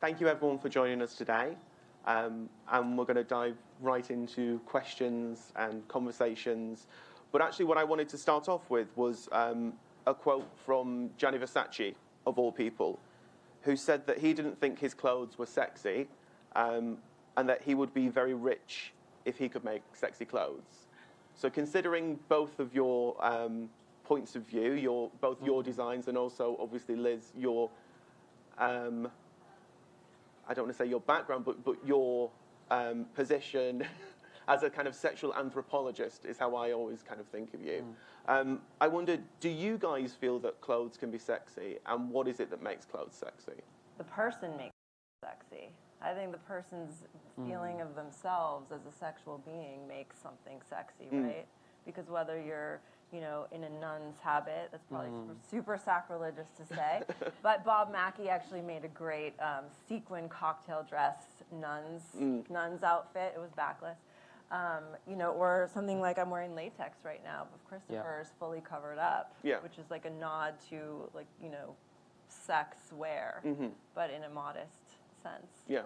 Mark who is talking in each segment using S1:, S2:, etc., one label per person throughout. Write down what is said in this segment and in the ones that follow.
S1: thank you everyone for joining us today. And we're going to dive right into questions and conversations. But actually what I wanted to start off with was a quote from Gianni Versace, of all people, who said that he didn't think his clothes were sexy and that he would be very rich if he could make sexy clothes. So considering both of your points of view, both your designs and also, obviously, Liz, your, I don't want to say your background, but your position as a kind of sexual anthropologist is how I always kind of think of you. I wondered, do you guys feel that clothes can be sexy, and what is it that makes clothes sexy?
S2: The person makes it sexy. I think the person's feeling of themselves as a sexual being makes something sexy, right? Because whether you're, you know, in a nun's habit, that's probably super sacrilegious to say, but Bob Mackie actually made a great sequin cocktail dress nun's outfit. It was backless. You know, or something like I'm wearing latex right now, but Christopher's fully covered up, which is like a nod to, like, you know, sex wear, but in a modest sense. Yeah.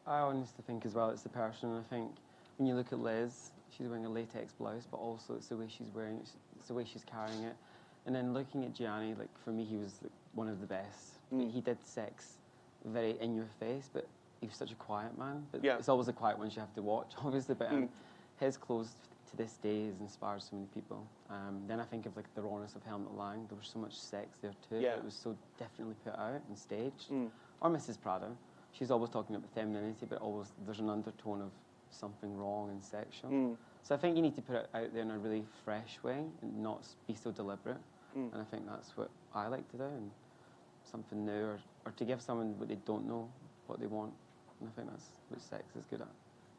S3: I honestly think as well it's the person. I think when you look at Liz, she's wearing a latex blouse, but also it's the way she's wearing it, it's the way she's carrying it. And then looking at Gianni, like, for me, he was like one of the best. He did sex very in your face, but he was such a quiet man. But it's always the quiet ones you have to watch, obviously. But his clothes to this day has inspired so many people. Then I think of like the rawness of Helmut Lang. There was so much sex there too. But it was so definitely put out and staged. Or Mrs. Prada. She's always talking about femininity, but always there's an undertone of something wrong and sexual. So I think you need to put it out there in a really fresh way and not be so deliberate. And I think that's what I like to do, and something new, or to give someone what they don't know, what they want. And I think that's what sex is good at.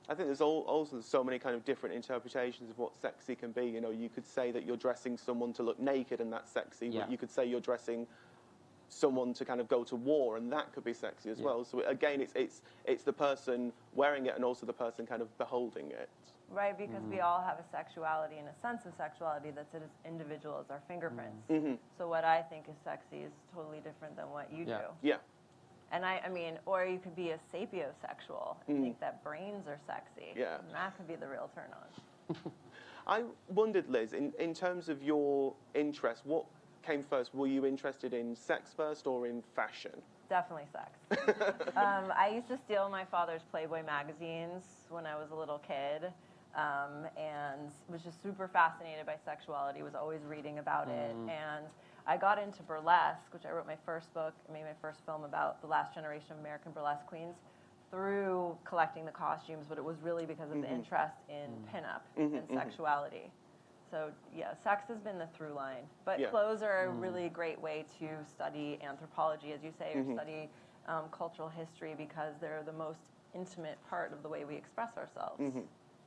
S1: I think there's also so many kind of different interpretations of what sexy can be. You know, you could say that you're dressing someone to look naked, and that's sexy. But you could say you're dressing someone to kind of go to war, and that could be sexy as well. So again, it's the person wearing it and also the person kind of beholding it.
S2: Right, because we all have a sexuality and a sense of sexuality that's as individual as our fingerprints. So what I think is sexy is totally different than what you do. Yeah. And I mean, or you could be a sapiosexual and think that brains are sexy. Yeah. And that could be the real turn on.
S1: I wondered, Liz, in terms of your interest, what came first? Were you interested in sex first or in fashion?
S2: Definitely sex. I used to steal my father's Playboy magazines when I was a little kid, and was just super fascinated by sexuality, was always reading about it. And I got into burlesque, which I wrote my first book, made my first film about the last generation of American burlesque queens, through collecting the costumes, but it was really because of the interest in pinup and sexuality. So yeah, sex has been the through line, but clothes are a really great way to study anthropology, as you say, or study cultural history, because they're the most intimate part of the way we express ourselves.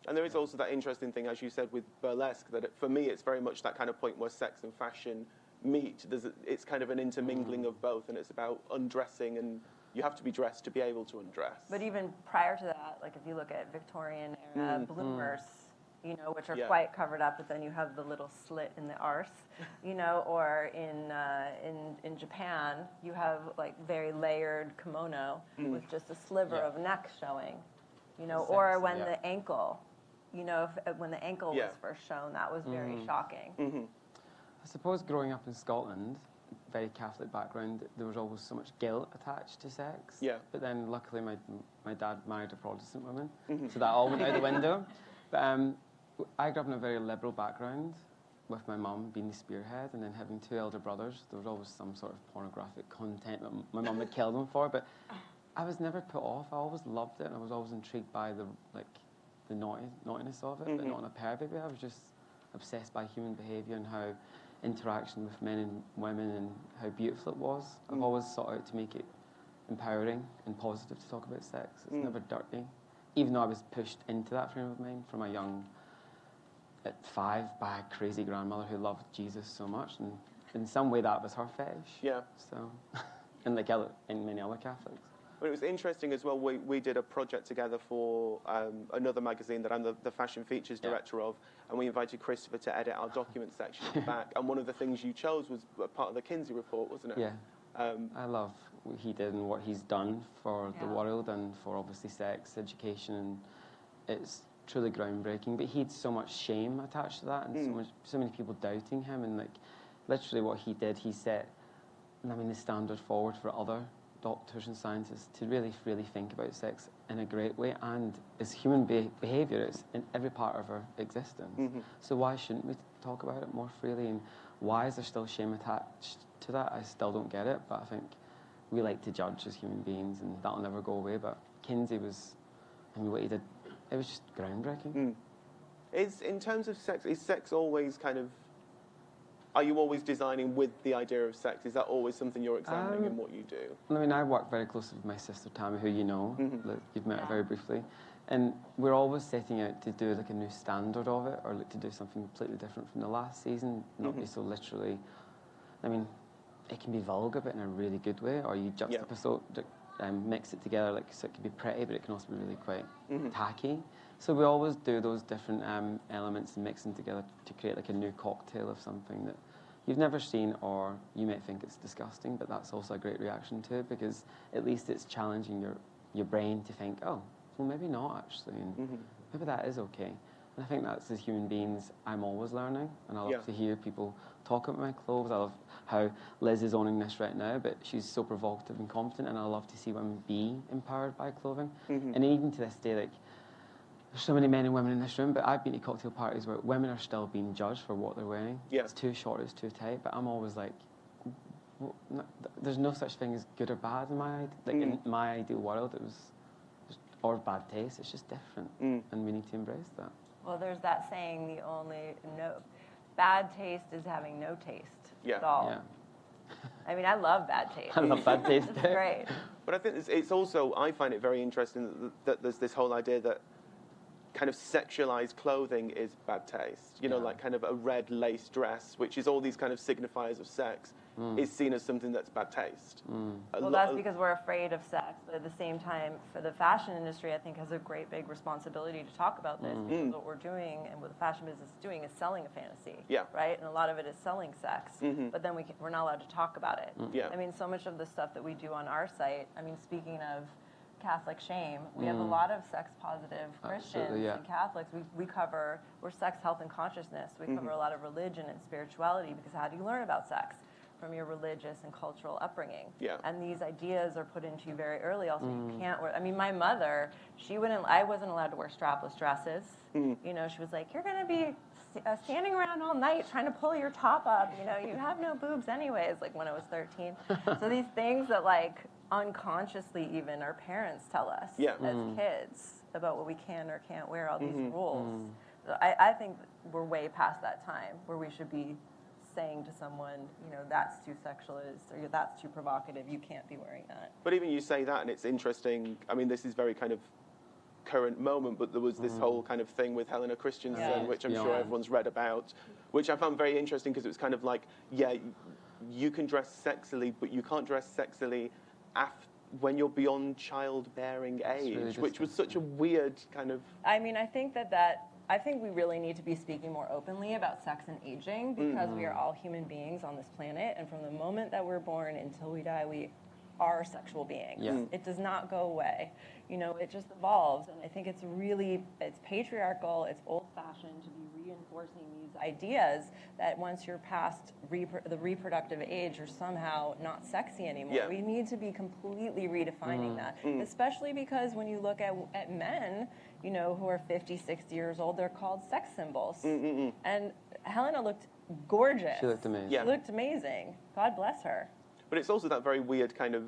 S1: And there is also that interesting thing, as you said, with burlesque, that for me it's very much that kind of point where sex and fashion meet. It's kind of an intermingling of both, and it's about undressing, and you have to be dressed to be able to undress.
S2: But even prior to that, like if you look at Victorian era bloomers, you know, which are quite covered up, but then you have the little slit in the arse, you know, or in Japan, you have like very layered kimono with just a sliver of neck showing, you know, or when the ankle, you know, when the ankle was first shown, that was very shocking.
S3: I suppose growing up in Scotland, very Catholic background, there was always so much guilt attached to sex. But then luckily my dad married a Protestant woman, so that all went out the window. But I grew up in a very liberal background, with my mum being the spearhead, and then having two elder brothers. There was always some sort of pornographic content that my mum would kill them for, but I was never put off. I always loved it, and I was always intrigued by the naughtiness of it, but not in a pervert way. I was just obsessed by human behaviour and how interaction with men and women and how beautiful it was. I've always sought out to make it empowering and positive to talk about sex. It's never dirty, even though I was pushed into that frame of mind from a young, at 5, by a crazy grandmother who loved Jesus so much, and in some way that was her fetish. So, and like in many other Catholics.
S1: But it was interesting as well, we did a project together for another magazine that I'm the fashion features director of, and we invited Christopher to edit our document section at the back, and one of the things you chose was part of the Kinsey report, wasn't it?
S3: I love what he did and what he's done for the world and for obviously sex education, and it's truly groundbreaking. But he had so much shame attached to that, and so many people doubting him, and like literally what he did, he set, I mean, the standard forward for other doctors and scientists to really think about sex in a great way, and as human behaviour, it's in every part of our existence. So why shouldn't we talk about it more freely, and why is there still shame attached to that? I still don't get it, but I think we like to judge as human beings, and that'll never go away. But Kinsey was, I mean, what he did, it was just groundbreaking.
S1: In terms of sex, is sex always kind of, are you always designing with the idea of sex? Is that always something you're examining in what you do?
S3: I mean, I work very closely with my sister Tammy, who you know, you've met her very briefly, and we're always setting out to do like a new standard of it, or like to do something completely different from the last season, not be so literally, I mean, it can be vulgar, but in a really good way, or you juxtapose mix it together, like, so it can be pretty, but it can also be really quite tacky. So we always do those different elements and mix them together to create like a new cocktail of something that you've never seen, or you might think it's disgusting, but that's also a great reaction to it, because at least it's challenging your brain to think, oh, well, maybe not actually, and maybe that is okay. And I think that's, as human beings, I'm always learning, and I love to hear people talk about my clothes. I love how Liz is owning this right now, but she's so provocative and competent, and I love to see women be empowered by clothing. And even to this day, like, there's so many men and women in this room, but I've been to cocktail parties where women are still being judged for what they're wearing. It's too short, it's too tight, but I'm always like, there's no such thing as good or bad in my ideal world. It was just, or bad taste, it's just different, and we need to embrace that.
S2: Well, there's that saying, the only bad taste is having no taste at all. I mean, I love bad taste.
S3: I love bad taste.
S2: It's great.
S1: But I think it's also, I find it very interesting that there's this whole idea that kind of sexualized clothing is bad taste. You know, like kind of a red lace dress, which is all these kind of signifiers of sex, is seen as something that's bad taste.
S2: Well, that's because we're afraid of sex, but at the same time, for the fashion industry, I think has a great big responsibility to talk about this, because what we're doing and what the fashion business is doing is selling a fantasy, right? And a lot of it is selling sex, but then we're not allowed to talk about it. I mean, so much of the stuff that we do on our site, I mean, speaking of Catholic shame, we have a lot of sex-positive Christians and Catholics. We're sex, health, and consciousness. We cover a lot of religion and spirituality, because how do you learn about sex? From your religious and cultural upbringing. And these ideas are put into you very early. Also, you can't wear, I mean, my mother, I wasn't allowed to wear strapless dresses. You know, she was like, you're going to be standing around all night trying to pull your top up. You know, you have no boobs anyways, like when I was 13. So these things that, like, unconsciously even our parents tell us as kids about what we can or can't wear, all these rules. So I think we're way past that time where we should be saying to someone, you know, that's too sexualist, or that's too provocative, you can't be wearing that.
S1: But even you say that, and it's interesting, I mean, this is very kind of current moment, but there was this whole kind of thing with Helena Christensen, which I'm sure everyone's read about, which I found very interesting, because it was kind of like, you can dress sexily, but you can't dress sexily when you're beyond childbearing age, really, which was such a weird kind of...
S2: I mean, I think I think we really need to be speaking more openly about sex and aging, because we are all human beings on this planet, and from the moment that we're born until we die, we are sexual beings. It does not go away. You know, it just evolves, and I think it's patriarchal, it's old-fashioned to be reinforcing these ideas that once you're past the reproductive age, you're somehow not sexy anymore. We need to be completely redefining that, especially because when you look at men, you know, who are 50, 60 years old, they're called sex symbols. And Helena looked gorgeous.
S3: She looked amazing.
S2: She looked amazing. God bless her.
S1: But it's also that very weird kind of,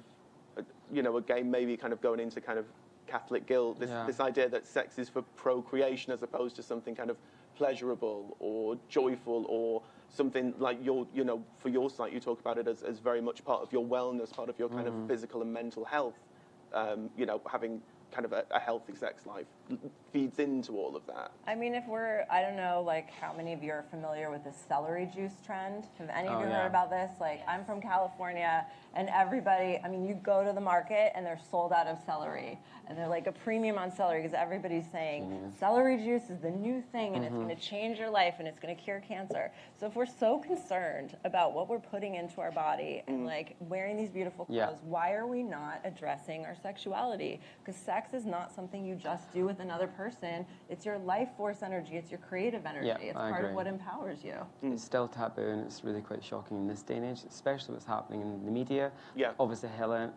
S1: you know, again, maybe kind of going into kind of Catholic guilt, this idea that sex is for procreation as opposed to something kind of pleasurable or joyful, or something like you know, for your site, you talk about it as very much part of your wellness, part of your kind of physical and mental health, you know, having kind of a healthy sex life. feeds into all of that.
S2: I mean, I don't know, like, how many of you are familiar with the celery juice trend? Have any of you heard about this? Like, I'm from California, and everybody, I mean, you go to the market, and they're sold out of celery. And they're like a premium on celery, because everybody's saying, celery juice is the new thing, and it's going to change your life, and it's going to cure cancer. So if we're so concerned about what we're putting into our body, and, like, wearing these beautiful clothes, why are we not addressing our sexuality? Because sex is not something you just do with another person. It's your life force energy. It's your creative energy. It's part of what empowers you.
S3: It's still taboo, and it's really quite shocking in this day and age, especially what's happening in the media. Obviously, Helena,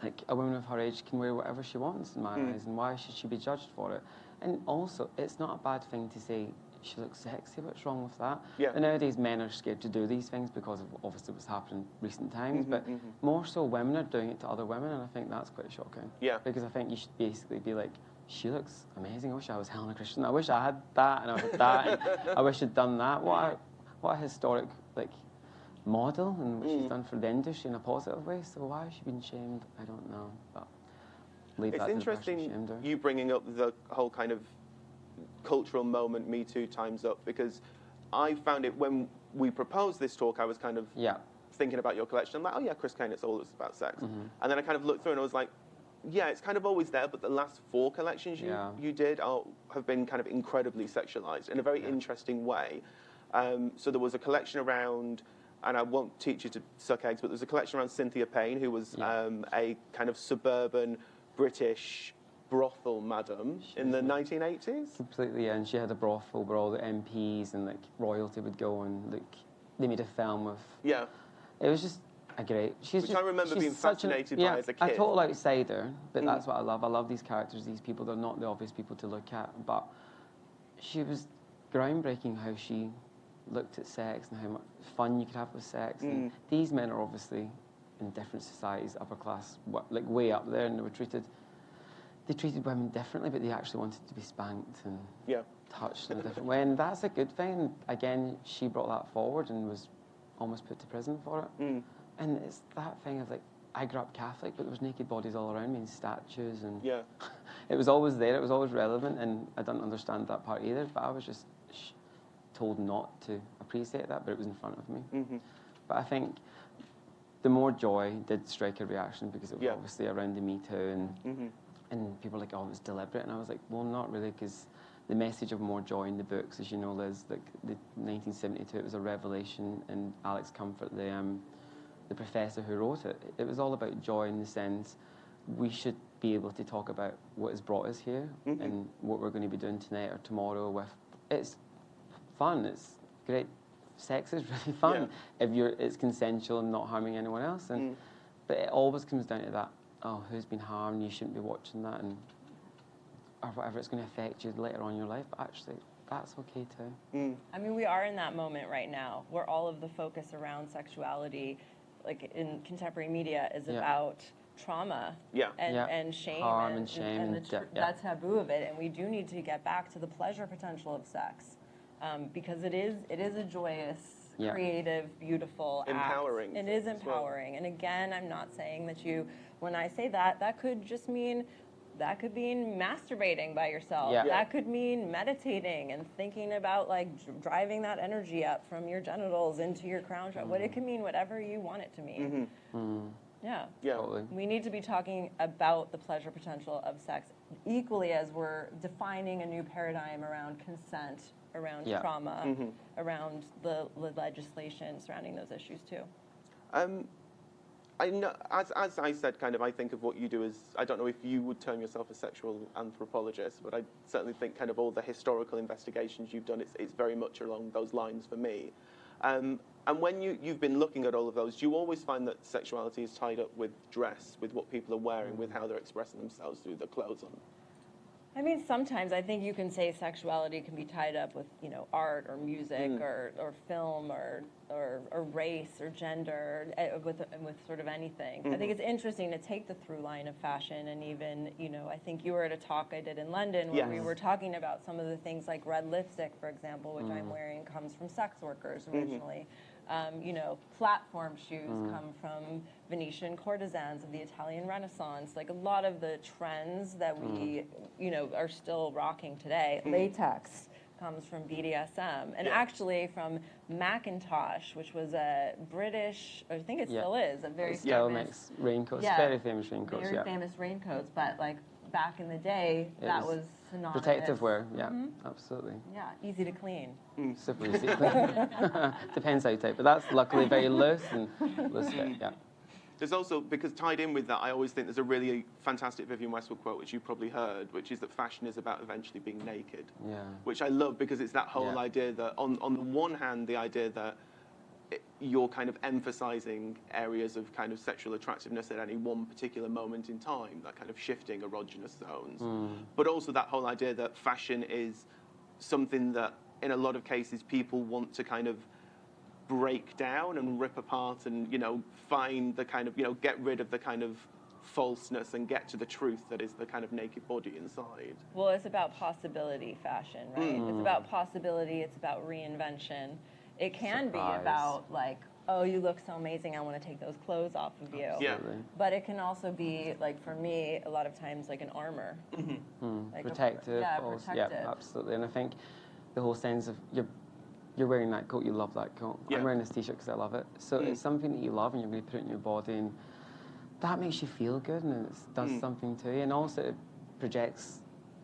S3: like a woman of her age can wear whatever she wants in my eyes, and why should she be judged for it? And also, it's not a bad thing to say she looks sexy. What's wrong with that? And nowadays, men are scared to do these things because of obviously what's happened in recent times. But more so, women are doing it to other women, and I think that's quite shocking. Because I think you should basically be like, she looks amazing. I wish I was Helena Christian. I wish I had that, and I had that. And I wish I'd done that. What a historic model, and what she's done for the industry in a positive way. So why has she been shamed? I don't know. But
S1: it's interesting you bringing up the whole kind of cultural moment, Me Too times up, because I found it when we proposed this talk, I was kind of thinking about your collection. I'm like, oh yeah, Chris Kane, it's all about sex. And then I kind of looked through and I was like, yeah, it's kind of always there, but the last 4 collections you did have been kind of incredibly sexualized in a very interesting way. So there was a collection around, and I won't teach you to suck eggs, but there's a collection around Cynthia Payne, who was a kind of suburban British brothel madam in the 1980s.
S3: Completely, and she had a brothel where all the MPs and royalty would go, and they made a film with. It was just a great.
S1: I remember being fascinated by as a kid.
S3: A total outsider, but that's what I love. I love these characters, these people. They're not the obvious people to look at, but she was groundbreaking how she looked at sex and how much fun you could have with sex. And these men are obviously in different societies, upper class, way up there, and they treated women differently, but they actually wanted to be spanked and touched in a different way, and that's a good thing. Again, she brought that forward and was almost put to prison for it. And it's that thing of I grew up Catholic, but there was naked bodies all around me and statues, and it was always there, it was always relevant, and I didn't understand that part either, but I was just told not to appreciate that, but it was in front of me. But I think the More Joy did strike a reaction, because it was obviously around the Me Too, and people were like, oh, it was deliberate, and I was like, well, not really, because the message of More Joy in the books, as you know, Liz, the 1972, it was a revelation, and Alex Comfort, the professor who wrote it, it was all about joy in the sense we should be able to talk about what has brought us here and what we're going to be doing tonight or tomorrow. It's fun, it's great. Sex is really fun if it's consensual and not harming anyone else. And but it always comes down to that. Oh, who's been harmed? You shouldn't be watching that, or whatever. It's going to affect you later on in your life. But actually, that's okay too.
S2: I mean, we are in that moment right now where all of the focus around sexuality, like in contemporary media, is about trauma and shame,
S3: harm and shame,
S2: and that taboo of it. And we do need to get back to the pleasure potential of sex, because it is a joyous, creative, beautiful,
S1: empowering.
S2: It is empowering. And again, I'm not saying that when I say that could just mean. That could mean masturbating by yourself. That could mean meditating and thinking about driving that energy up from your genitals into your crown chakra. What it can mean, whatever you want it to mean.
S3: Totally.
S2: We need to be talking about the pleasure potential of sex equally as we're defining a new paradigm around consent, around trauma, around the legislation surrounding those issues too.
S1: I know, as I said, I think of what you do as, I don't know if you would term yourself a sexual anthropologist, but I certainly think all the historical investigations you've done, it's very much along those lines for me. And when you've been looking at all of those, do you always find that sexuality is tied up with dress, with what people are wearing, with how they're expressing themselves through the clothes on?
S2: I mean, sometimes I think you can say sexuality can be tied up with, art or music or film or race or gender, with sort of anything. I think it's interesting to take the through line of fashion, and even, I think you were at a talk I did in London where we were talking about some of the things like red lipstick, for example, which I'm wearing, comes from sex workers originally. You know, platform shoes come from Venetian courtesans of the Italian Renaissance. Like a lot of the trends that we, you know, are still rocking today. Latex comes from BDSM, and actually from Macintosh, which was a British, I think it still is, a very
S3: still makes raincoats, very famous raincoats.
S2: Very famous raincoats, but like back in the day, that was synonymous.
S3: Protective wear, absolutely.
S2: Yeah, easy to clean.
S3: Super easy to clean. Depends how you take, but that's luckily very loose and loose fit,
S1: There's also, because tied in with that, I always think there's a really fantastic Vivienne Westwood quote, which you probably heard, which is that fashion is about eventually being naked.
S3: Yeah.
S1: Which I love, because it's that whole idea that, on the one hand, the idea that you're kind of emphasizing areas of kind of sexual attractiveness at any one particular moment in time, that kind of shifting erogenous zones. But also that whole idea that fashion is something that, in a lot of cases, people want to kind of break down and rip apart and, you know, find the kind of, you know, get rid of the kind of falseness and get to the truth that is the kind of naked body inside.
S2: Well, it's about possibility, fashion, right? It's about possibility, it's about reinvention. It can be about, like, oh, you look so amazing, I want to take those clothes off of you.
S3: Absolutely.
S2: But it can also be, like, for me, a lot of times, like an armor.
S3: Like protective.
S2: Protective.
S3: Yeah, absolutely. And I think the whole sense of you're wearing that coat, you love that coat. I'm wearing this T-shirt because I love it. So it's something that you love and you're going to put it in your body, and that makes you feel good, and it does something to you. And also it projects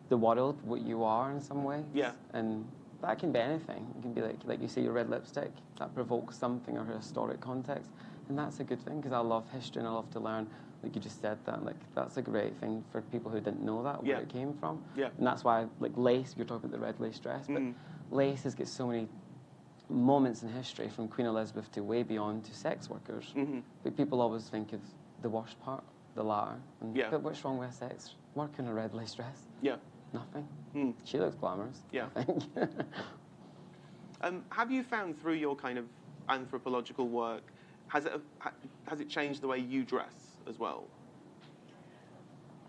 S3: the world, what you are in some ways.
S1: Yeah.
S3: And that can be anything. It can be like you say, your red lipstick, that provokes something or a historic context. And that's a good thing, because I love history and I love to learn. Like you just said that, like that's a great thing for people who didn't know that, where it came from. Yeah. And that's why, like lace, you're talking about the red lace dress, but lace has got so many moments in history, from Queen Elizabeth to way beyond to sex workers. But people always think of the worst part, the latter. And, but what's wrong with sex work in a red lace dress? Yeah. Nothing. She looks glamorous. Yeah. I think.
S1: Have you found through your kind of anthropological work, has it changed the way you dress as well?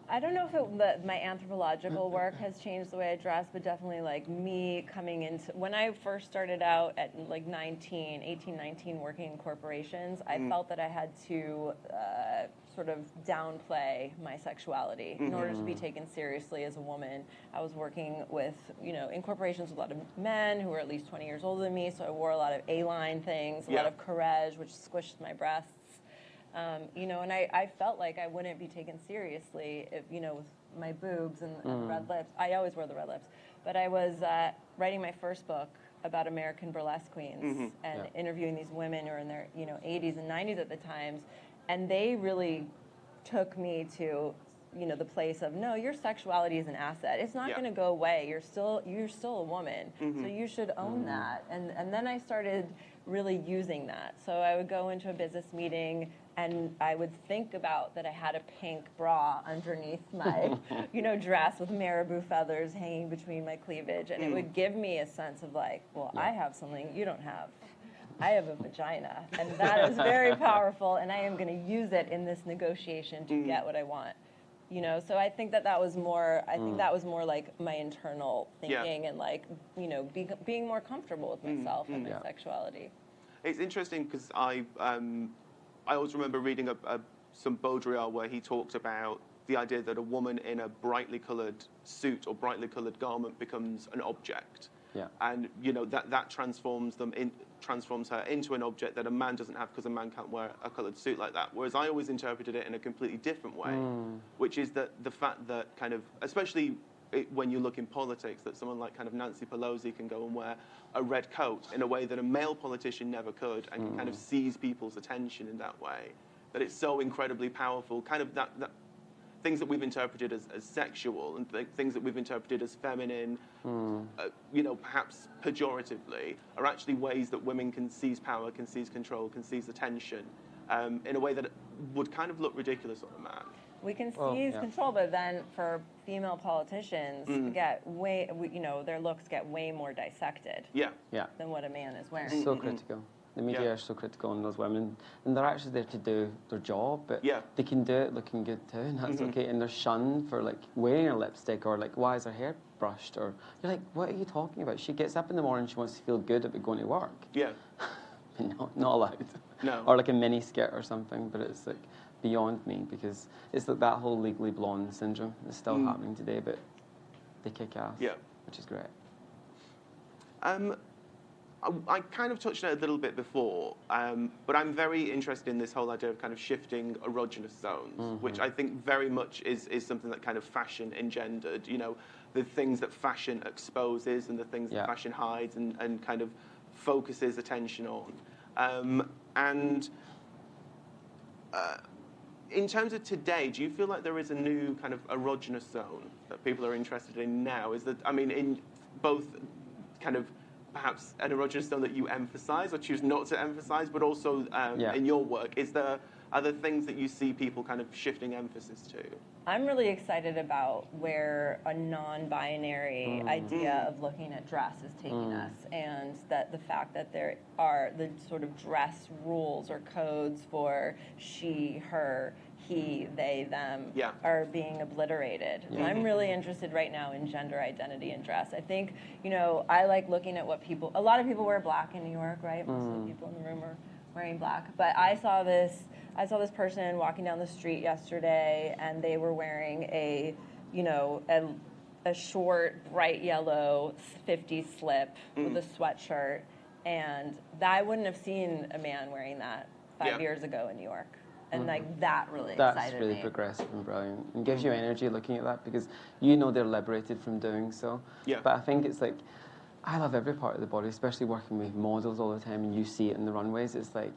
S2: I don't know if my anthropological work has changed the way I dress, but definitely like me coming into, when I first started out at like 18, 19, working in corporations, I felt that I had to sort of downplay my sexuality in order to be taken seriously as a woman. I was working with, you know, in corporations with a lot of men who were at least 20 years older than me, so I wore a lot of A-line things, a lot of courage, which squished my breasts. You know, and I felt like I wouldn't be taken seriously if, you know, with my boobs and the red lips. I always wear the red lips. But I was writing my first book about American burlesque queens and interviewing these women who were in their, you know, 80s and 90s at the times. And they really took me to, you know, the place of, no, your sexuality is an asset. It's not going to go away. You're still a woman. So you should own that. And then I started really using that. So I would go into a business meeting and I would think about that I had a pink bra underneath my, you know, dress with marabou feathers hanging between my cleavage. And it would give me a sense of like, well, I have something you don't have. I have a vagina. And that is very powerful. And I am going to use it in this negotiation to get what I want. You know, so I think that was more, that was more like my internal thinking and like, you know, being more comfortable with myself and my sexuality.
S1: It's interesting because I always remember reading some Baudrillard where he talked about the idea that a woman in a brightly coloured suit or brightly coloured garment becomes an object. Yeah. And, you know, that transforms her into an object that a man doesn't have, because a man can't wear a coloured suit like that. Whereas I always interpreted it in a completely different way, which is that the fact that kind of, especially when you look in politics, that someone like kind of Nancy Pelosi can go and wear a red coat in a way that a male politician never could, and can kind of seize people's attention in that way. That it's so incredibly powerful, kind of that things that we've interpreted as sexual and things that we've interpreted as feminine, you know, perhaps pejoratively, are actually ways that women can seize power, can seize control, can seize attention in a way that would kind of look ridiculous on a man.
S2: We can seize control, but then for female politicians, you know, their looks get way more dissected than what a man is wearing.
S3: So critical. The media are so critical on those women, and they're actually there to do their job, but they can do it looking good too, and that's okay. And they're shunned for like wearing a lipstick, or like, why is her hair brushed? Or you're like, what are you talking about? She gets up in the morning, she wants to feel good about going to work. Yeah. not allowed.
S1: No.
S3: Or like a mini skirt or something, but it's like beyond me, because it's like that whole Legally Blonde syndrome is still happening today, but they kick ass, which is great.
S1: I kind of touched on it a little bit before, but I'm very interested in this whole idea of kind of shifting erogenous zones, which I think very much is something that kind of fashion engendered. You know, the things that fashion exposes and the things that fashion hides and kind of focuses attention on. In terms of today, do you feel like there is a new kind of erogenous zone that people are interested in now? Is that, I mean, in both kind of perhaps an erogenous zone that you emphasize or choose not to emphasize, but also in your work, are there things that you see people kind of shifting emphasis to?
S2: I'm really excited about where a non-binary idea of looking at dress is taking us, and that the fact that there are the sort of dress rules or codes for she, her, he, they, them are being obliterated. And I'm really interested right now in gender identity in dress. I think, you know, I like looking at what a lot of people wear black in New York, right? Most of the people in the room are wearing black. But I saw this person walking down the street yesterday, and they were wearing a short, bright yellow 50s slip with a sweatshirt. And I wouldn't have seen a man wearing that 5 years ago in New York. And like that really excited me.
S3: That's really progressive and brilliant, and gives you energy looking at that, because you know they're liberated from doing so. But I think it's like, I love every part of the body, especially working with models all the time, and you see it in the runways. It's like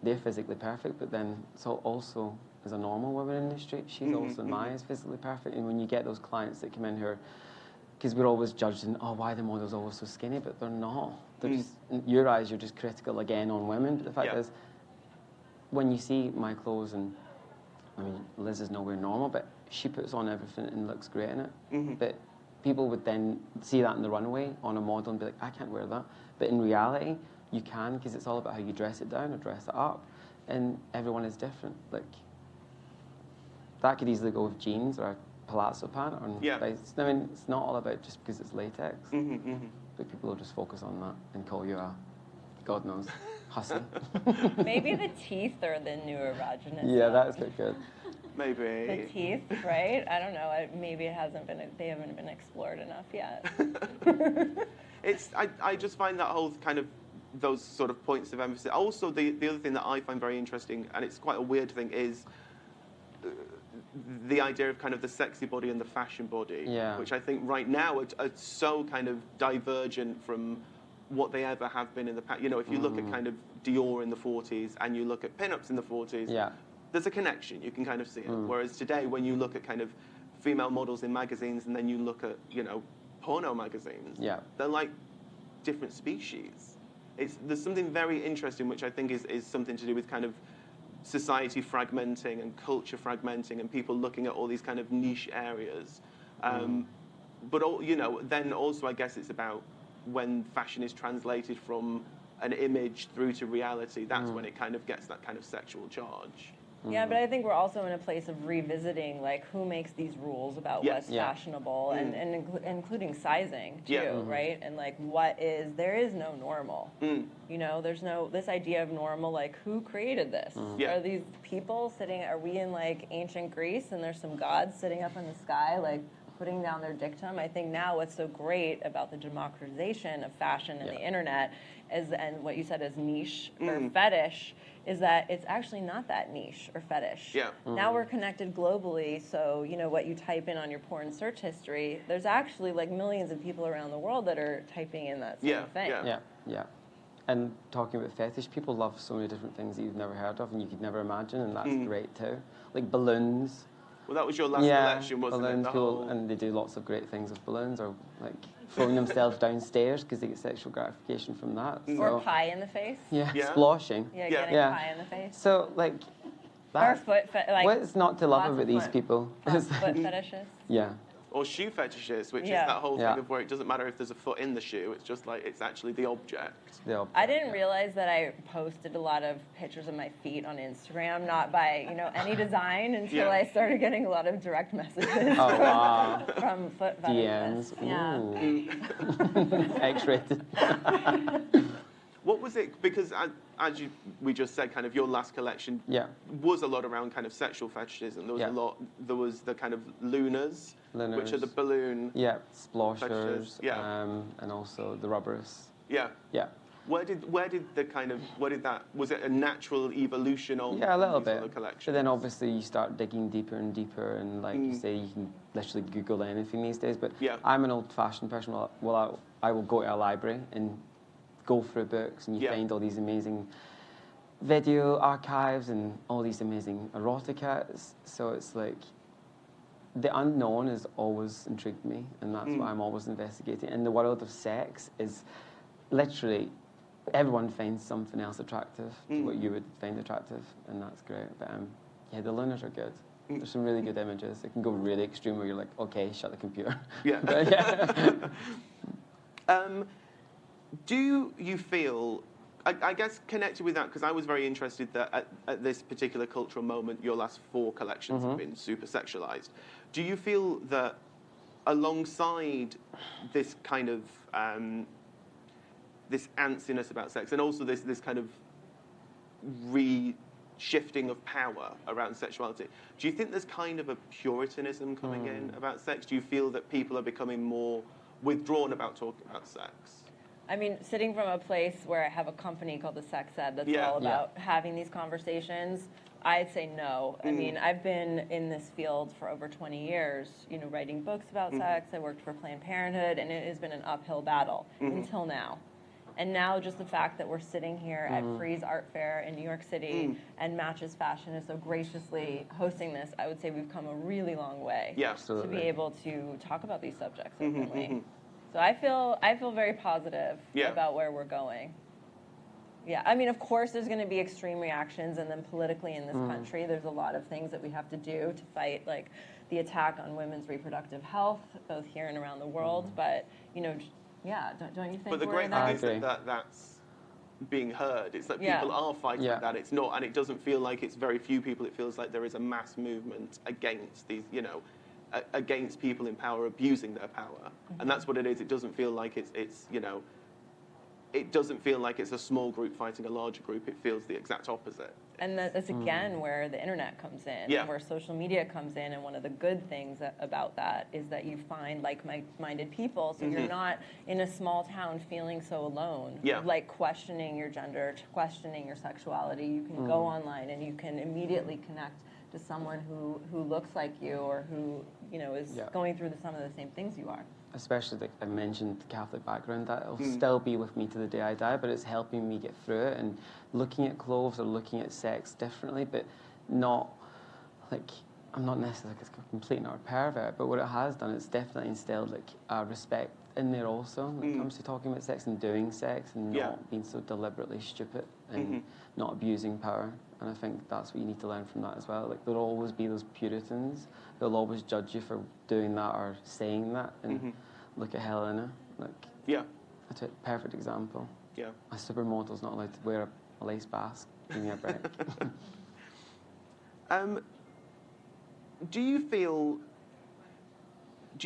S3: they're physically perfect, but then so also as a normal woman in the street, she's also in my eyes physically perfect. And when you get those clients that come in who are, because we're always judging, why the model's always so skinny, but they're not. They're just, in your eyes, you're just critical again on women. But the fact is, when you see my clothes, and I mean, Liz is nowhere normal, but she puts on everything and looks great in it. But people would then see that in the runway on a model and be like, I can't wear that. But in reality, you can, because it's all about how you dress it down or dress it up. And everyone is different. Like, that could easily go with jeans or a palazzo pant. Or I mean, it's not all about just because it's latex. But people will just focus on that and call you a, God knows, hussy.
S2: Maybe the teeth are the new erogenous.
S3: Yeah, that's quite good.
S1: Maybe.
S2: The teeth, right? I don't know. Maybe they haven't been explored enough yet.
S1: I just find that whole kind of, those sort of points of emphasis. Also, the other thing that I find very interesting, and it's quite a weird thing, is the idea of kind of the sexy body and the fashion body, which I think right now are so kind of divergent from what they ever have been in the past. You know, if you look at kind of Dior in the 40s and you look at pinups in the 40s, there's a connection. You can kind of see it. Whereas today, when you look at kind of female models in magazines and then you look at, you know, porno magazines, they're like different species. There's something very interesting, which I think is something to do with kind of society fragmenting and culture fragmenting and people looking at all these kind of niche areas. But, you know, then also I guess it's about when fashion is translated from an image through to reality, that's when it kind of gets that kind of sexual charge.
S2: Yeah, but I think we're also in a place of revisiting, like, who makes these rules about what's fashionable, and including sizing, too, right? And, like, there is no normal. You know, there's no, this idea of normal, like, who created this? Are these people are we in, like, ancient Greece, and there's some gods sitting up in the sky, like, putting down their dictum? I think now what's so great about the democratization of fashion and the internet is, and what you said is niche or fetish, is that it's actually not that niche or fetish. Now we're connected globally, so you know what you type in on your porn search history, there's actually like millions of people around the world that are typing in that same thing.
S3: And talking about fetish, people love so many different things that you've never heard of and you could never imagine, and that's great too. Like balloons.
S1: Well, that was your last collection, wasn't
S3: balloons,
S1: it?
S3: People, and they do lots of great things with balloons, or like throwing themselves downstairs because they get sexual gratification from that.
S2: Or pie in the face.
S3: Sploshing.
S2: Getting pie in the face.
S3: So, like,
S2: or foot like,
S3: what's not to love about these people?
S2: Foot fetishes.
S1: Or shoe fetishes, which is that whole thing of where it doesn't matter if there's a foot in the shoe, it's just like, it's actually the object.
S2: I didn't realize that I posted a lot of pictures of my feet on Instagram, not by, you know, any design, until I started getting a lot of direct messages from foot fetishists.
S3: DMs. X-rated.
S1: What was it? Because as we just said, kind of your last collection was a lot around kind of sexual fetishism. There was a lot. There was the kind of lunars, which are the balloon.
S3: Yeah, sploshers. And also the rubbers.
S1: Yeah.
S3: Yeah.
S1: Where did that, was it a natural evolution of
S3: a little bit.
S1: collections?
S3: But then obviously you start digging deeper and deeper, and like you say, you can literally Google anything these days. But I'm an old-fashioned person. Well, I will go to a library and go through books, and you find all these amazing video archives and all these amazing erotica. So it's like the unknown has always intrigued me, and that's what I'm always investigating. And the world of sex is literally everyone finds something else attractive to what you would find attractive, and that's great. But the lunars are good. There's some really good images. It can go really extreme where you're like, okay, shut the computer.
S1: Do you feel, I guess connected with that, because I was very interested that at this particular cultural moment, your last 4 collections have been super sexualized. Do you feel that alongside this kind of this antsiness about sex, and also this kind of shifting of power around sexuality, do you think there's kind of a puritanism coming in about sex? Do you feel that people are becoming more withdrawn about talking about sex?
S2: I mean, sitting from a place where I have a company called the Sex Ed that's all about having these conversations, I'd say no. I mean, I've been in this field for over 20 years, writing books about sex. I worked for Planned Parenthood, and it has been an uphill battle until now. And now just the fact that we're sitting here at Frieze Art Fair in New York City and Matches Fashion is so graciously hosting this, I would say we've come a really long way to be able to talk about these subjects openly. So I feel very positive about where we're going. Yeah, I mean, of course, there's going to be extreme reactions, and then politically in this country, there's a lot of things that we have to do to fight, like the attack on women's reproductive health, both here and around the world. But don't you think?
S1: But the great thing is that that's being heard. It's that people are fighting that. It's not, and it doesn't feel like it's very few people. It feels like there is a mass movement against these, against people in power abusing their power, and that's what it is. It doesn't feel like it's it doesn't feel like it's a small group fighting a larger group. It feels the exact opposite.
S2: And that's again where the internet comes in, where social media comes in. And one of the good things about that is that you find like-minded people. So you're not in a small town feeling so alone, like questioning your gender, questioning your sexuality. You can go online and you can immediately connect to someone who looks like you, or who is going through some of the same things you are.
S3: Especially, like I mentioned, the Catholic background, that'll still be with me to the day I die, but it's helping me get through it, and looking at clothes or looking at sex differently, but not, like, I'm not necessarily like a complete and utter pervert, but what it has done, it's definitely instilled, like, respect in there also, when it comes to talking about sex and doing sex, and not being so deliberately stupid, and not abusing power. And I think that's what you need to learn from that as well. Like, there'll always be those Puritans. They'll always judge you for doing that or saying that. And look at Helena. That's a perfect example. Yeah. A supermodel's not allowed to wear a lace basque. Give me a break.
S1: Do you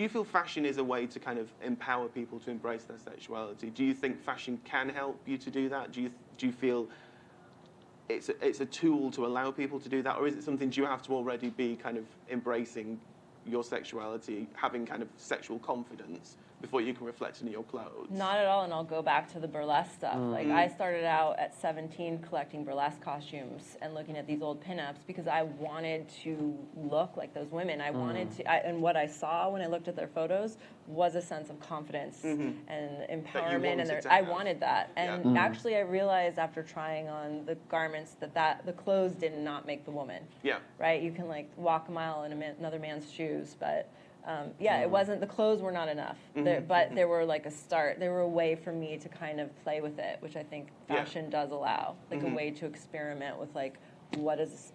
S1: feel fashion is a way to kind of empower people to embrace their sexuality? Do you think fashion can help you to do that? Do you feel it's a tool to allow people to do that, or is it something, do you have to already be kind of embracing your sexuality, having kind of sexual confidence before you can reflect in your clothes?
S2: Not at all, and I'll go back to the burlesque stuff. Like, I started out at 17 collecting burlesque costumes and looking at these old pinups because I wanted to look like those women. I wanted to, and what I saw when I looked at their photos was a sense of confidence and empowerment, and I wanted that. And actually, I realized after trying on the garments that the clothes did not make the woman. Yeah. Right? You can, like, walk a mile in another man's shoes, but it wasn't, the clothes were not enough, but they were like a start. They were a way for me to kind of play with it, which I think fashion does allow, like a way to experiment with, like, what is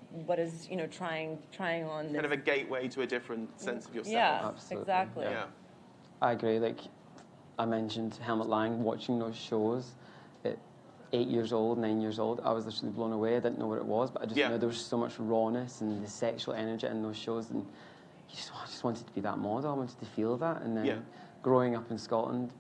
S2: trying on this.
S1: Kind of a gateway to a different sense of yourself.
S2: Yeah,
S3: absolutely.
S2: Exactly.
S1: Yeah.
S3: I agree. Like, I mentioned Helmut Lang, watching those shows at 8 years old, 9 years old, I was literally blown away. I didn't know what it was, but I just knew there was so much rawness and the sexual energy in those shows, and I just wanted to be that model. I wanted to feel that. And then growing up in Scotland,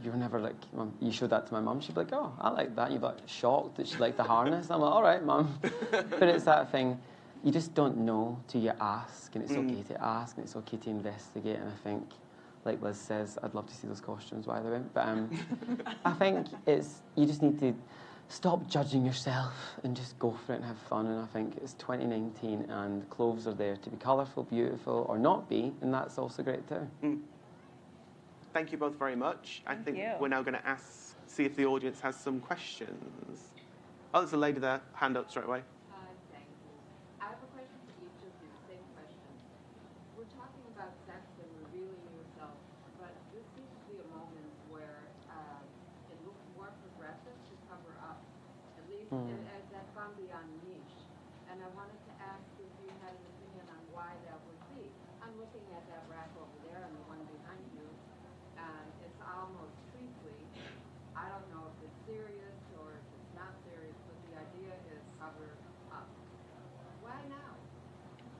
S3: you were never like, you showed that to my mum, she'd be like, oh, I like that. You'd be like shocked that she liked the harness. I'm like, all right, mum. But it's that thing, you just don't know till you ask, and it's okay to ask, and it's okay to investigate. And I think, like Liz says, I'd love to see those costumes, by the way. But I think you just need to stop judging yourself and just go for it and have fun. And I think it's 2019, and clothes are there to be colourful, beautiful, or not be, and that's also great too.
S1: Thank you both very much. I think we're now going to see if the audience has some questions. Oh, there's a lady there, hand up straight away.
S4: Thank you. I have a question for each of you, same question. We're talking about sex and revealing yourself, but this seems to be a moment where it looks more progressive to cover up, at least as that's gone beyond niche. And I wanted to ask if you had an opinion on why that would be. I'm looking at that rack over there and the one behind you, and it's almost treacly. I don't know if it's serious or if it's not serious, but the idea is cover up. Why now?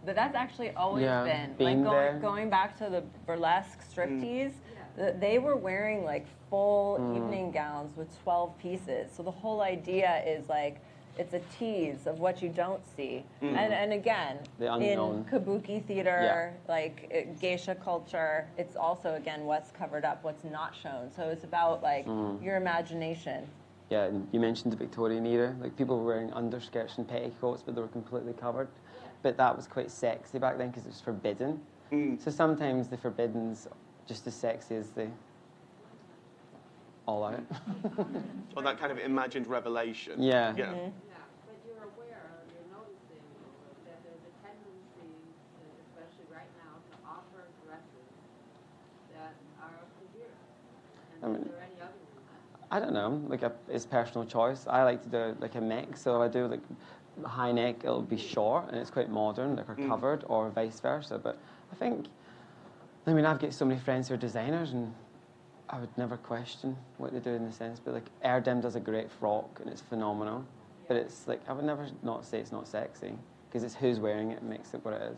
S2: But that's actually always
S3: been
S2: like going back to the burlesque striptease. They were wearing like full evening gowns with 12 pieces. So the whole idea is like it's a tease of what you don't see. And again, in kabuki theater, like geisha culture, it's also again what's covered up, what's not shown. So it's about like your imagination.
S3: Yeah, and you mentioned the Victorian era, like people were wearing underskirts and petticoats, but they were completely covered. But that was quite sexy back then because it was forbidden. So sometimes the forbidden's just as sexy as the all out.
S1: Or that kind of imagined revelation.
S3: Yeah.
S4: Yeah, but you're aware, you're noticing that there's a tendency, especially right now, to offer dresses that are severe. And is there any other reason?
S3: I don't know. Like it's personal choice. I like to do like a mix. So I do like high neck. It'll be short and it's quite modern, like or covered, or vice versa. But I mean, I've got so many friends who are designers, and I would never question what they do in the sense. But like Erdem does a great frock and it's phenomenal. But it's like I would never not say it's not sexy because it's who's wearing it makes it what it is.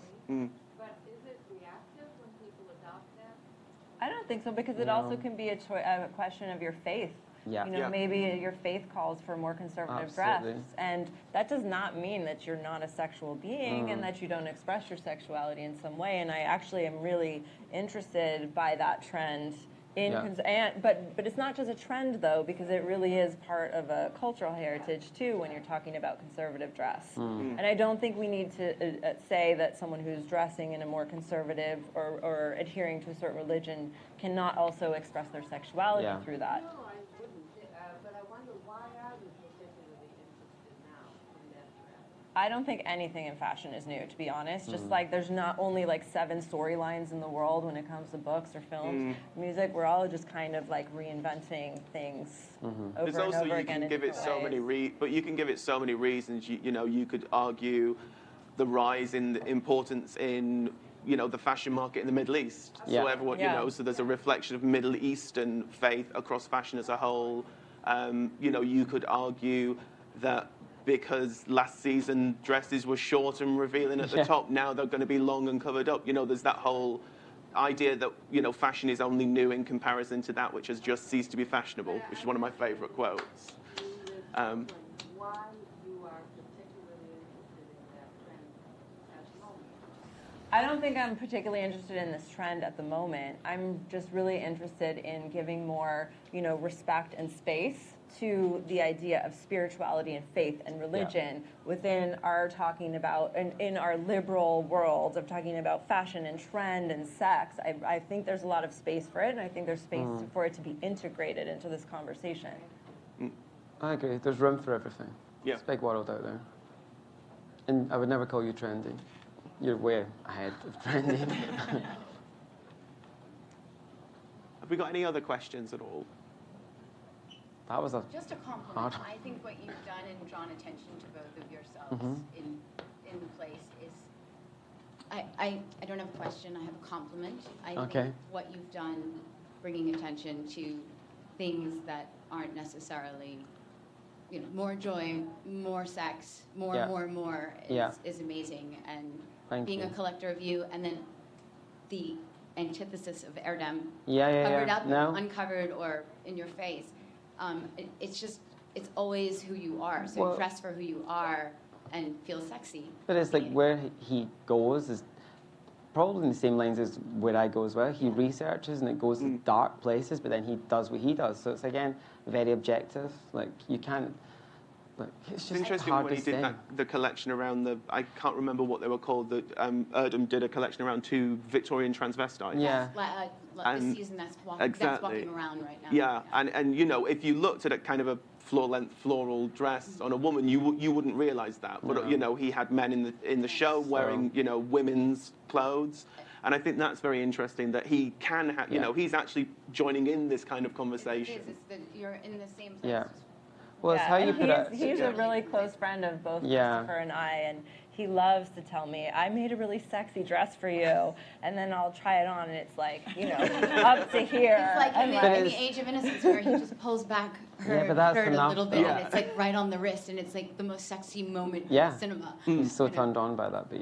S4: But is it reactive when people adopt that?
S2: I don't think so, because it also can be a question of your faith.
S3: Yeah.
S2: You know, maybe your faith calls for more conservative dress, and that does not mean that you're not a sexual being and that you don't express your sexuality in some way. And I actually am really interested by that trend. But it's not just a trend, though, because it really is part of a cultural heritage, too, when you're talking about conservative dress. And I don't think we need to say that someone who's dressing in a more conservative or adhering to a certain religion cannot also express their sexuality through that.
S4: No, I wouldn't. But I wonder, why are you particularly interested now in that trend?
S2: I don't think anything in fashion is new, to be honest. Just like there's not only like 7 storylines in the world when it comes to books or films, music. We're all just kind of like reinventing things over and over again.
S1: You can give it so many but you can give it so many reasons. You know, you could argue the rise in the importance in the fashion market in the Middle East. So everyone, so there's a reflection of Middle Eastern faith across fashion as a whole. You could argue that because last season dresses were short and revealing at the top, now they're going to be long and covered up. There's that whole idea that, fashion is only new in comparison to that which has just ceased to be fashionable, which is one of my favorite quotes.
S4: Why you are particularly interested in that trend at the moment?
S2: I don't think I'm particularly interested in this trend at the moment. I'm just really interested in giving more, respect and space to the idea of spirituality and faith and religion within our talking about, in our liberal world of talking about fashion and trend and sex. I think there's a lot of space for it, and I think there's space for it to be integrated into this conversation.
S3: I agree. There's room for everything.
S1: Yeah.
S3: It's a big world out there. And I would never call you trendy. You're way ahead of trendy.
S1: Have we got any other questions at all?
S3: That was
S5: just a compliment. I think what you've done and drawn attention to both of yourselves in place is. I don't have a question. I have a compliment. I think what you've done, bringing attention to things that aren't necessarily, more joy, more sex, more, is amazing. And
S3: Thank
S5: being
S3: you.
S5: a collector of you, and then the antithesis of Erdem,
S3: Yeah,
S5: covered up,
S3: no.
S5: uncovered, or in your face. It's always who you are. So dress for who you are and feel sexy.
S3: But it's like where he goes is probably in the same lines as where I go as well. He researches and it goes to dark places, but then he does what he does. So it's again very objective. Like you can't. Like, it's just
S1: interesting
S3: hard
S1: when
S3: to
S1: he did
S3: say.
S1: the collection around I can't remember what they were called. Erdem did a collection around 2 Victorian transvestites.
S3: Yeah.
S5: This season that's walking around right now.
S1: Yeah, and you know, if you looked at a kind of a floor-length floral dress on a woman, you wouldn't realise that. But you know, he had men in the show wearing women's clothes, and I think that's very interesting that he can have. You know, he's actually joining in this kind of conversation.
S5: It is. It's that you're in the same place.
S3: Yeah. Well, it's how you put it.
S2: He's a really close friend of both Christopher and I, and he loves to tell me, I made a really sexy dress for you, and then I'll try it on, and it's like, up to here.
S5: It's like in the Age of Innocence, where he just pulls back her skirt a little bit, and it's like right on the wrist, and it's like the most sexy moment in cinema.
S3: He's so turned on by that, but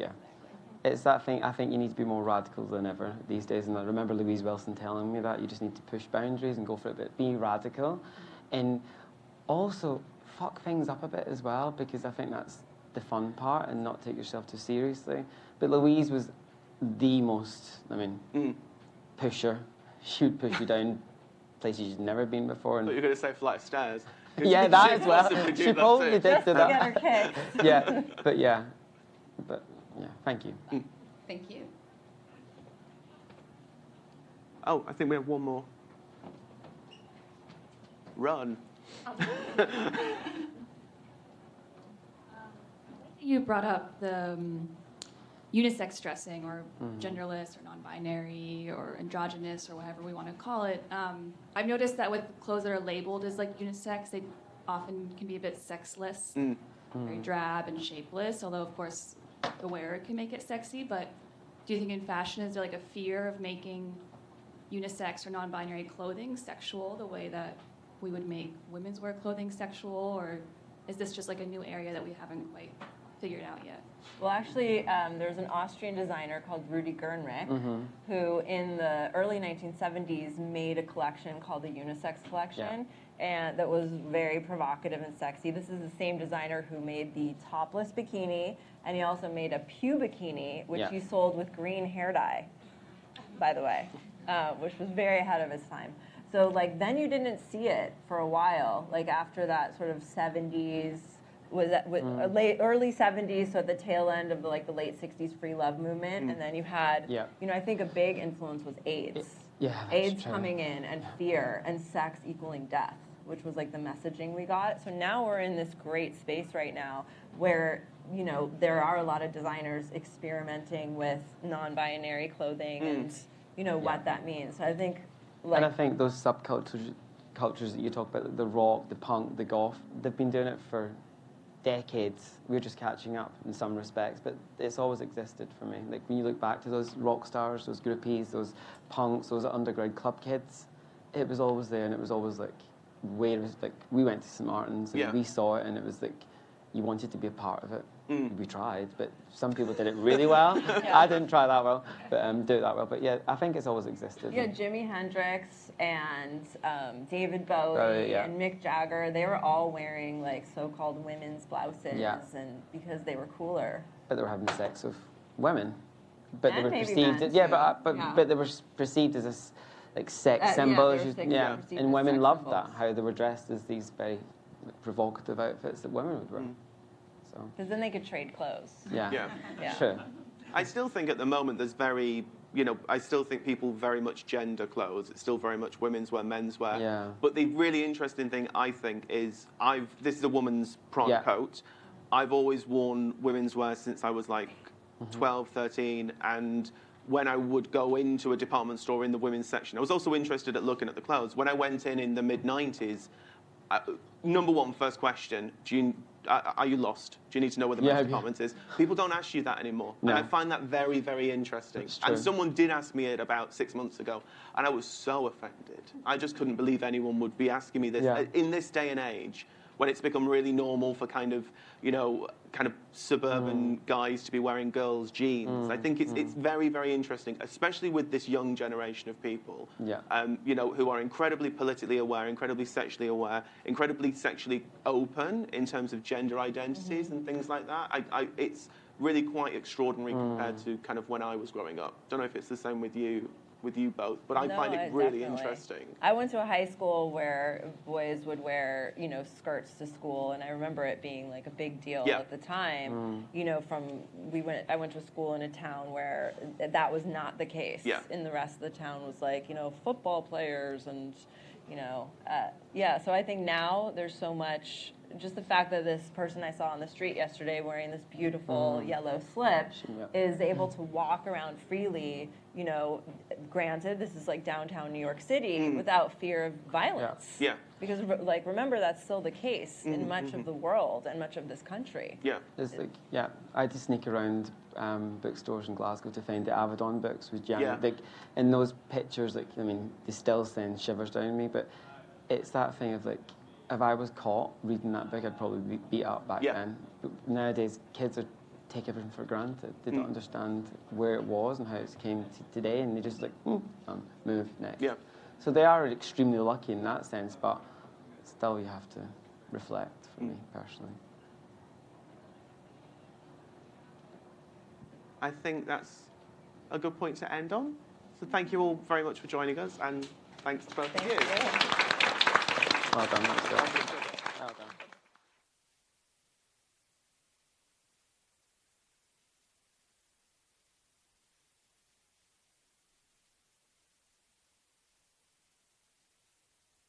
S3: it's that thing. I think you need to be more radical than ever these days, and I remember Louise Wilson telling me that you just need to push boundaries and go for it, but be radical, and also fuck things up a bit as well, because I think that's the fun part, and not take yourself too seriously. But Louise was the most, pusher. She would push you down places you'd never been before. And
S1: But you're going to say flight of stairs.
S3: Yeah, that as well. She probably did do that.
S2: Get her kicked.
S3: Yeah, thank you.
S5: Thank you.
S1: Oh, I think we have one more. Run.
S6: You brought up the unisex dressing, or genderless, or non-binary, or androgynous, or whatever we want to call it. I've noticed that with clothes that are labeled as like unisex, they often can be a bit sexless, very drab and shapeless, although of course the wearer can make it sexy. But do you think in fashion, is there like a fear of making unisex or non-binary clothing sexual the way that we would make women's wear clothing sexual, or is this just like a new area that we haven't quite figured out yet?
S2: Well, actually, there's an Austrian designer called Rudi Gernrich, who in the early 1970s made a collection called the Unisex Collection, and that was very provocative and sexy. This is the same designer who made the topless bikini, and he also made a pubikini, which he sold with green hair dye, by the way, which was very ahead of his time. So, like, then you didn't see it for a while, like, after that sort of 70s, early 70s, so at the tail end of the late 60s free love movement, and then you had, I think a big influence was AIDS. AIDS coming in, and fear, and sex equaling death, which was like the messaging we got. So now we're in this great space right now where, there are a lot of designers experimenting with non-binary clothing and, what that means. So I think,
S3: and I think those subcultures that you talk about, the rock, the punk, the goth, they've been doing it for decades. We're just catching up in some respects, but it's always existed for me. Like when you look back to those rock stars, those groupies, those punks, those underground club kids, it was always there, and it was always like where it was like we went to St. Martin's and we saw it, and it was like you wanted to be a part of it. We tried, but some people did it really well. I didn't try that well, but do it that well. But yeah, I think it's always existed.
S2: Yeah, Jimi Hendrix and David Bowie and Mick Jagger, they were all wearing like so-called women's blouses, and because they were cooler.
S3: But they were having sex with women, but
S2: and
S3: they were perceived as but they were perceived as a sex symbol. And women loved that, how they were dressed as these very provocative outfits that women would wear.
S2: Because then they could trade clothes.
S1: Yeah.
S3: Sure.
S1: I still think at the moment there's I still think people very much gender clothes. It's still very much women's wear, men's wear.
S3: Yeah.
S1: But the really interesting thing, I think, is this is a woman's prawn coat. I've always worn women's wear since I was like 12, 13, and when I would go into a department store in the women's section, I was also interested at looking at the clothes. When I went in the mid-90s, number one, first question, are you lost? Do you need to know where the men's department is? People don't ask you that anymore. No. And I find that very, very interesting. And someone did ask me it about 6 months ago, and I was so offended. I just couldn't believe anyone would be asking me this. In this day and age, when it's become really normal for kind of suburban guys to be wearing girls' jeans. I think it's very, very interesting, especially with this young generation of people, who are incredibly politically aware, incredibly sexually aware, incredibly sexually open in terms of gender identities and things like that. It's really quite extraordinary compared to kind of when I was growing up. Don't know if it's the same with you both, but I find it really interesting.
S2: I went to a high school where boys would wear, skirts to school, and I remember it being like a big deal at the time. I went to a school in a town where that was not the case. And the rest of the town was like, football players and, so I think now there's so much. Just the fact that this person I saw on the street yesterday wearing this beautiful yellow slip is able to walk around freely, granted, this is like downtown New York City, without fear of violence. Because, remember, that's still the case in much of the world and much of this country.
S3: I had to sneak around bookstores in Glasgow to find the Avedon books with Janet. In those pictures, they still send shivers down me, but it's that thing of if I was caught reading that book, I'd probably be beat up back then. But nowadays, kids take everything for granted. They don't understand where it was and how it came to today, and they just move next. So they are extremely lucky in that sense, but still you have to reflect, for me personally.
S1: I think that's a good point to end on. So thank you all very much for joining us, and thanks to both of you.
S3: Well done, that's good.